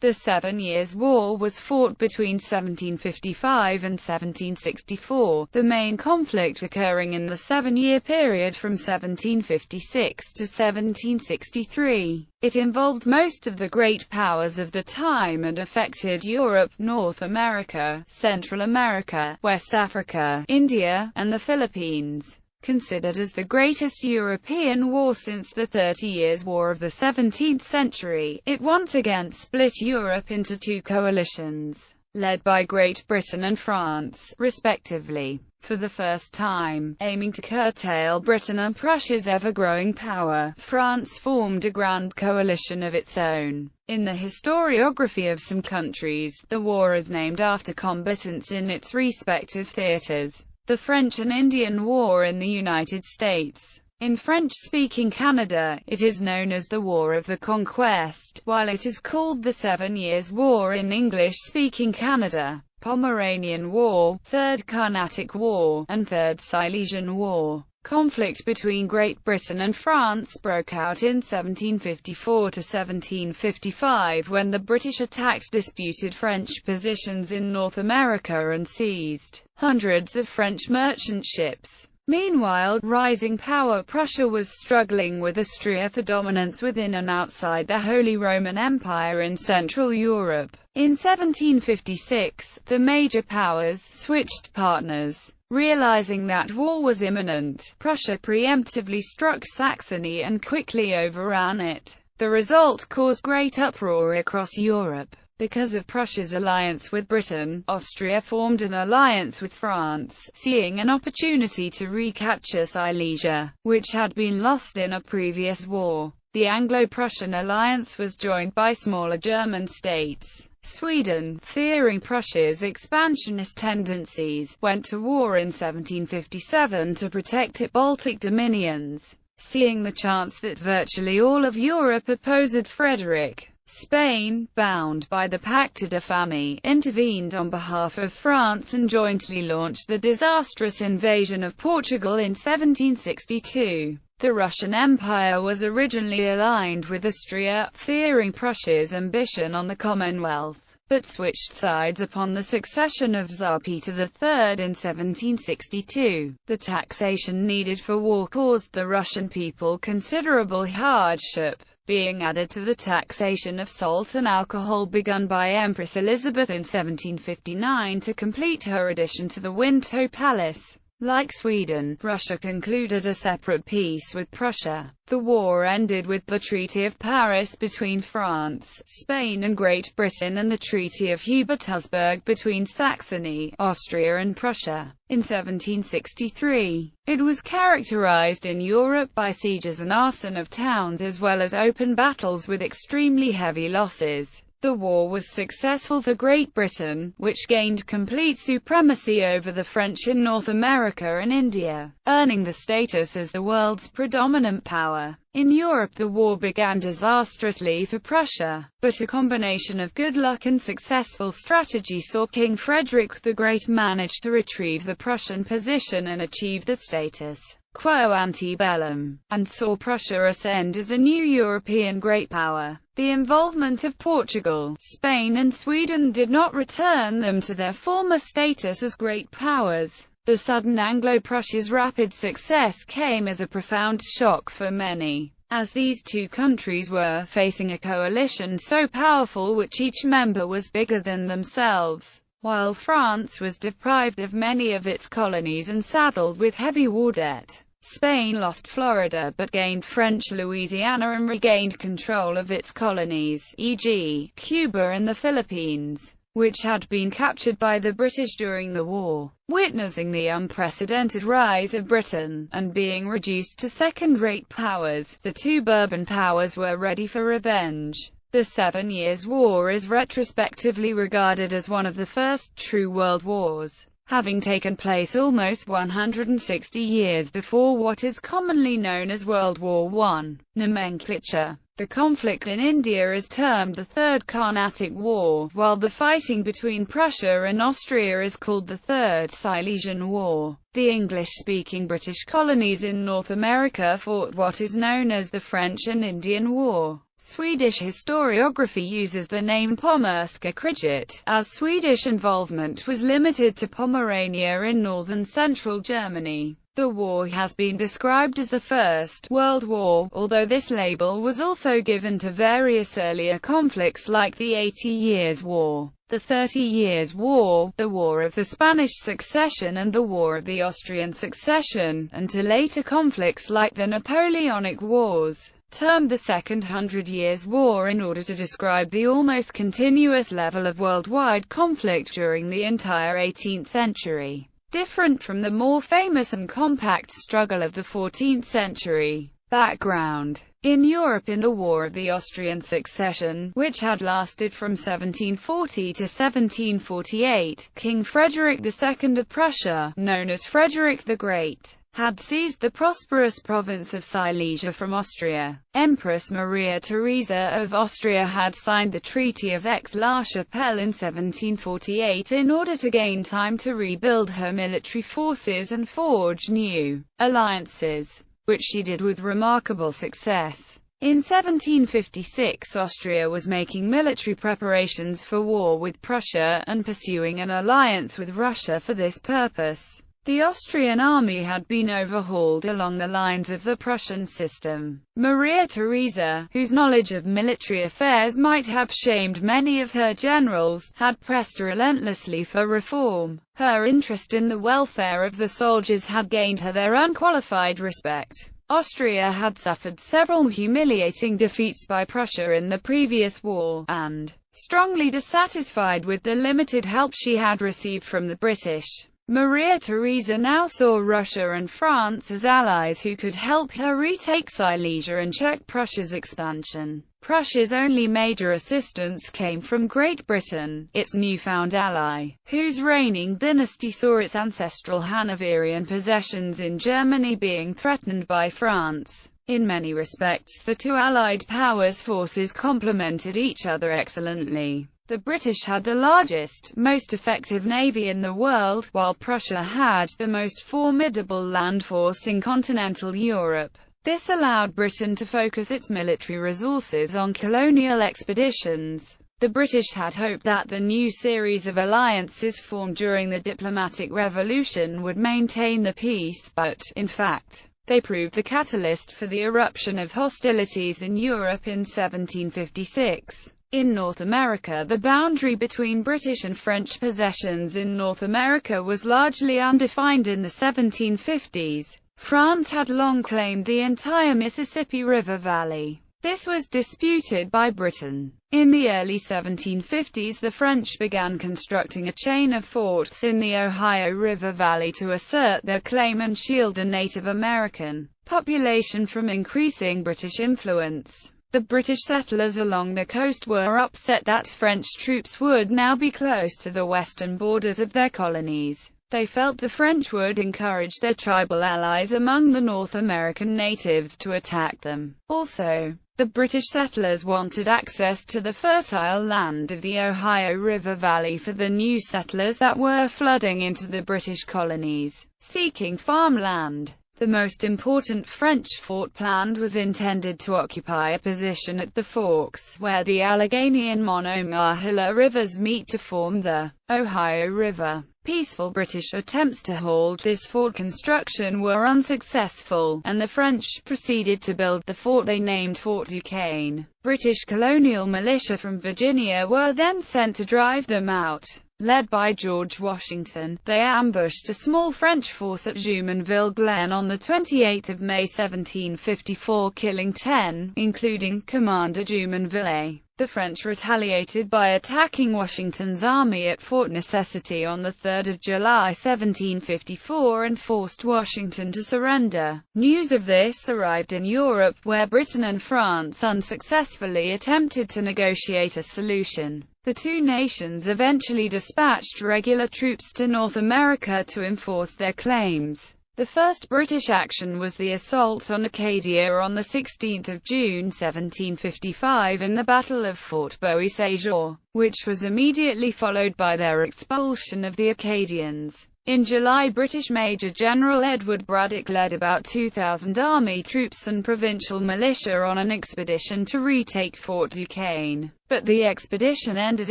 The 7 Years' War was fought between 1755 and 1764, the main conflict occurring in the 7-year period from 1756 to 1763. It involved most of the great powers of the time and affected Europe, North America, Central America, West Africa, India, and the Philippines. Considered as the greatest European war since the 30 Years' War of the 17th century, it once again split Europe into two coalitions, led by Great Britain and France, respectively. For the first time, aiming to curtail Britain and Prussia's ever-growing power, France formed a grand coalition of its own. In the historiography of some countries, the war is named after combatants in its respective theaters. The French and Indian War in the United States. In French-speaking Canada, it is known as the War of the Conquest, while it is called the 7 Years' War in English-speaking Canada. Pomeranian War, Third Carnatic War, and Third Silesian War. Conflict between Great Britain and France broke out in 1754 to 1755 when the British attacked disputed French positions in North America and seized hundreds of French merchant ships. Meanwhile, rising power Prussia was struggling with Austria for dominance within and outside the Holy Roman Empire in Central Europe. In 1756, the major powers switched partners. Realizing that war was imminent, Prussia preemptively struck Saxony and quickly overran it. The result caused great uproar across Europe. Because of Prussia's alliance with Britain, Austria formed an alliance with France, seeing an opportunity to recapture Silesia, which had been lost in a previous war. The Anglo-Prussian alliance was joined by smaller German states. Sweden, fearing Prussia's expansionist tendencies, went to war in 1757 to protect its Baltic dominions. Seeing the chance that virtually all of Europe opposed Frederick, Spain, bound by the Pacte de Famille, intervened on behalf of France and jointly launched a disastrous invasion of Portugal in 1762. The Russian Empire was originally aligned with Austria, fearing Prussia's ambition on the Commonwealth, but switched sides upon the succession of Tsar Peter III in 1762. The taxation needed for war caused the Russian people considerable hardship, being added to the taxation of salt and alcohol begun by Empress Elizabeth in 1759 to complete her addition to the Winter Palace. Like Sweden, Russia concluded a separate peace with Prussia. The war ended with the Treaty of Paris between France, Spain and Great Britain and the Treaty of Hubert-Husberg between Saxony, Austria and Prussia. In 1763, it was characterized in Europe by sieges and arson of towns as well as open battles with extremely heavy losses. The war was successful for Great Britain, which gained complete supremacy over the French in North America and India, earning the status as the world's predominant power. In Europe the war began disastrously for Prussia, but a combination of good luck and successful strategy saw King Frederick the Great manage to retrieve the Prussian position and achieve the status quo ante bellum, and saw Prussia ascend as a new European great power. The involvement of Portugal, Spain and Sweden did not return them to their former status as great powers. The sudden Anglo-Prussia's rapid success came as a profound shock for many, as these two countries were facing a coalition so powerful which each member was bigger than themselves. While France was deprived of many of its colonies and saddled with heavy war debt, Spain lost Florida but gained French Louisiana and regained control of its colonies, e.g., Cuba and the Philippines, which had been captured by the British during the war. Witnessing the unprecedented rise of Britain, and being reduced to second-rate powers, the two Bourbon powers were ready for revenge. The 7 Years' War is retrospectively regarded as one of the first true world wars, having taken place almost 160 years before what is commonly known as World War I. Nomenclature. The conflict in India is termed the Third Carnatic War, while the fighting between Prussia and Austria is called the Third Silesian War. The English-speaking British colonies in North America fought what is known as the French and Indian War. Swedish historiography uses the name Pommerska kriget, as Swedish involvement was limited to Pomerania in northern central Germany. The war has been described as the First World War, although this label was also given to various earlier conflicts like the 80 Years' War, the 30 Years' War, the War of the Spanish Succession and the War of the Austrian Succession, and to later conflicts like the Napoleonic Wars, termed the Second Hundred Years' War, in order to describe the almost continuous level of worldwide conflict during the entire 18th century. Different from the more famous and compact struggle of the 14th century. Background. In Europe, in the War of the Austrian Succession, which had lasted from 1740 to 1748, King Frederick II of Prussia, known as Frederick the Great, had seized the prosperous province of Silesia from Austria. Empress Maria Theresa of Austria had signed the Treaty of Aix-la-Chapelle in 1748 in order to gain time to rebuild her military forces and forge new alliances, which she did with remarkable success. In 1756, Austria was making military preparations for war with Prussia, and pursuing an alliance with Russia for this purpose. The Austrian army had been overhauled along the lines of the Prussian system. Maria Theresa, whose knowledge of military affairs might have shamed many of her generals, had pressed relentlessly for reform. Her interest in the welfare of the soldiers had gained her their unqualified respect. Austria had suffered several humiliating defeats by Prussia in the previous war, and, strongly dissatisfied with the limited help she had received from the British, Maria Theresa now saw Russia and France as allies who could help her retake Silesia and check Prussia's expansion. Prussia's only major assistance came from Great Britain, its newfound ally, whose reigning dynasty saw its ancestral Hanoverian possessions in Germany being threatened by France. In many respects, the two Allied powers' forces complemented each other excellently. The British had the largest, most effective navy in the world, while Prussia had the most formidable land force in continental Europe. This allowed Britain to focus its military resources on colonial expeditions. The British had hoped that the new series of alliances formed during the diplomatic revolution would maintain the peace, but, in fact, they proved the catalyst for the eruption of hostilities in Europe in 1756. In North America, the boundary between British and French possessions in North America was largely undefined in the 1750s. France had long claimed the entire Mississippi River Valley. This was disputed by Britain. In the early 1750s, the French began constructing a chain of forts in the Ohio River Valley to assert their claim and shield the Native American population from increasing British influence. The British settlers along the coast were upset that French troops would now be close to the western borders of their colonies. They felt the French would encourage their tribal allies among the North American natives to attack them. Also, the British settlers wanted access to the fertile land of the Ohio River Valley for the new settlers that were flooding into the British colonies, seeking farmland. The most important French fort planned was intended to occupy a position at the forks, where the Allegheny and Monongahela rivers meet to form the Ohio River. Peaceful British attempts to halt this fort construction were unsuccessful, and the French proceeded to build the fort they named Fort Duquesne. British colonial militia from Virginia were then sent to drive them out. Led by George Washington, they ambushed a small French force at Jumonville Glen on 28 May 1754, killing 10, including Commander Jumonville. The French retaliated by attacking Washington's army at Fort Necessity on 3 July 1754 and forced Washington to surrender. News of this arrived in Europe, where Britain and France unsuccessfully attempted to negotiate a solution. The two nations eventually dispatched regular troops to North America to enforce their claims. The first British action was the assault on Acadia on 16 June 1755 in the Battle of Fort Bois-Saint-Jean, which was immediately followed by their expulsion of the Acadians. In July, British Major General Edward Braddock led about 2,000 army troops and provincial militia on an expedition to retake Fort Duquesne, but the expedition ended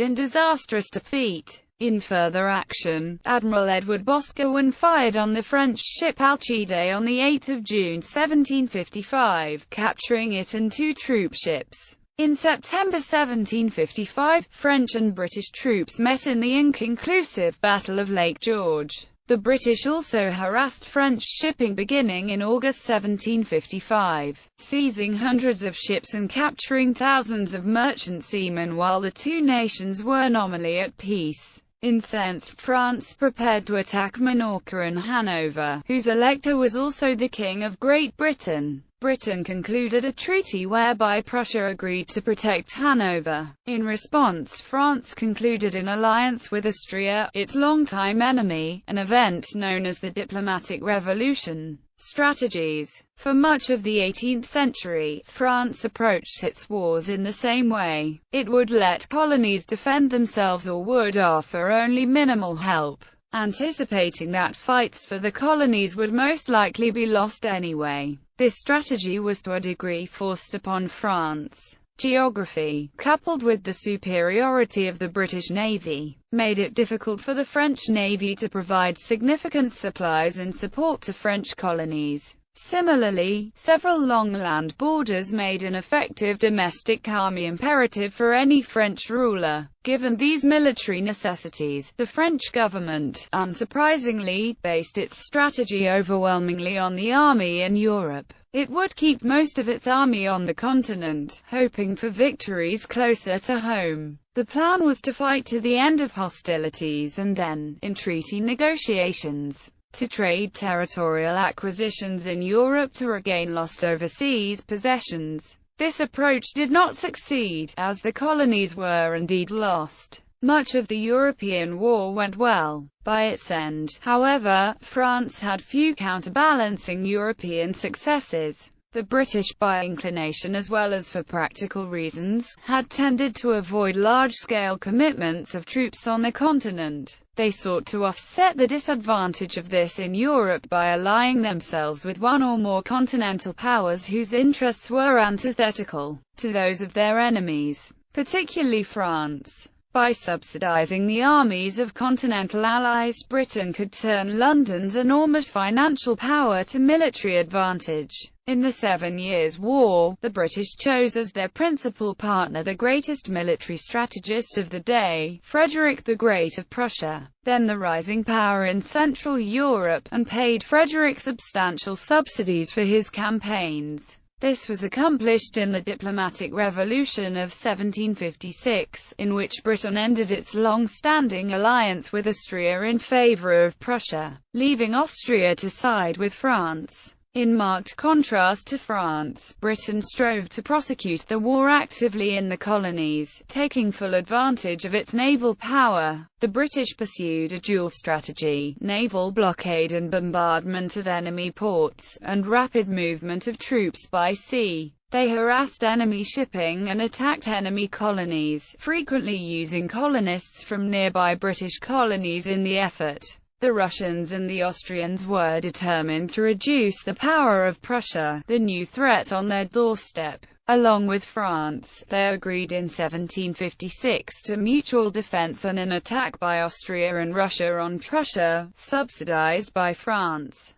in disastrous defeat. In further action, Admiral Edward Boscawen fired on the French ship Alcide on 8 June 1755, capturing it and 2 troop ships. In September 1755, French and British troops met in the inconclusive Battle of Lake George. The British also harassed French shipping beginning in August 1755, seizing hundreds of ships and capturing thousands of merchant seamen while the two nations were nominally at peace. Incensed, France prepared to attack Minorca and Hanover, whose elector was also the King of Great Britain. Britain concluded a treaty whereby Prussia agreed to protect Hanover. In response, France concluded an alliance with Austria, its longtime enemy, an event known as the Diplomatic Revolution. Strategies. For much of the 18th century, France approached its wars in the same way. It would let colonies defend themselves or would offer only minimal help, anticipating that fights for the colonies would most likely be lost anyway. This strategy was to a degree forced upon France. Geography, coupled with the superiority of the British Navy, made it difficult for the French Navy to provide significant supplies and support to French colonies. Similarly, several long land borders made an effective domestic army imperative for any French ruler. Given these military necessities, the French government, unsurprisingly, based its strategy overwhelmingly on the army in Europe. It would keep most of its army on the continent, hoping for victories closer to home. The plan was to fight to the end of hostilities and then, in treaty negotiations, to trade territorial acquisitions in Europe to regain lost overseas possessions. This approach did not succeed, as the colonies were indeed lost. Much of the European war went well. By its end, however, France had few counterbalancing European successes. The British, by inclination as well as for practical reasons, had tended to avoid large-scale commitments of troops on the continent. They sought to offset the disadvantage of this in Europe by allying themselves with one or more continental powers whose interests were antithetical to those of their enemies, particularly France. By subsidizing the armies of continental allies, Britain could turn London's enormous financial power to military advantage. In the 7 Years' War, the British chose as their principal partner the greatest military strategist of the day, Frederick the Great of Prussia, then the rising power in Central Europe, and paid Frederick substantial subsidies for his campaigns. This was accomplished in the Diplomatic Revolution of 1756, in which Britain ended its long-standing alliance with Austria in favor of Prussia, leaving Austria to side with France. In marked contrast to France, Britain strove to prosecute the war actively in the colonies, taking full advantage of its naval power. The British pursued a dual strategy: naval blockade and bombardment of enemy ports, and rapid movement of troops by sea. They harassed enemy shipping and attacked enemy colonies, frequently using colonists from nearby British colonies in the effort. The Russians and the Austrians were determined to reduce the power of Prussia, the new threat on their doorstep. Along with France, they agreed in 1756 to mutual defense and an attack by Austria and Russia on Prussia, subsidized by France.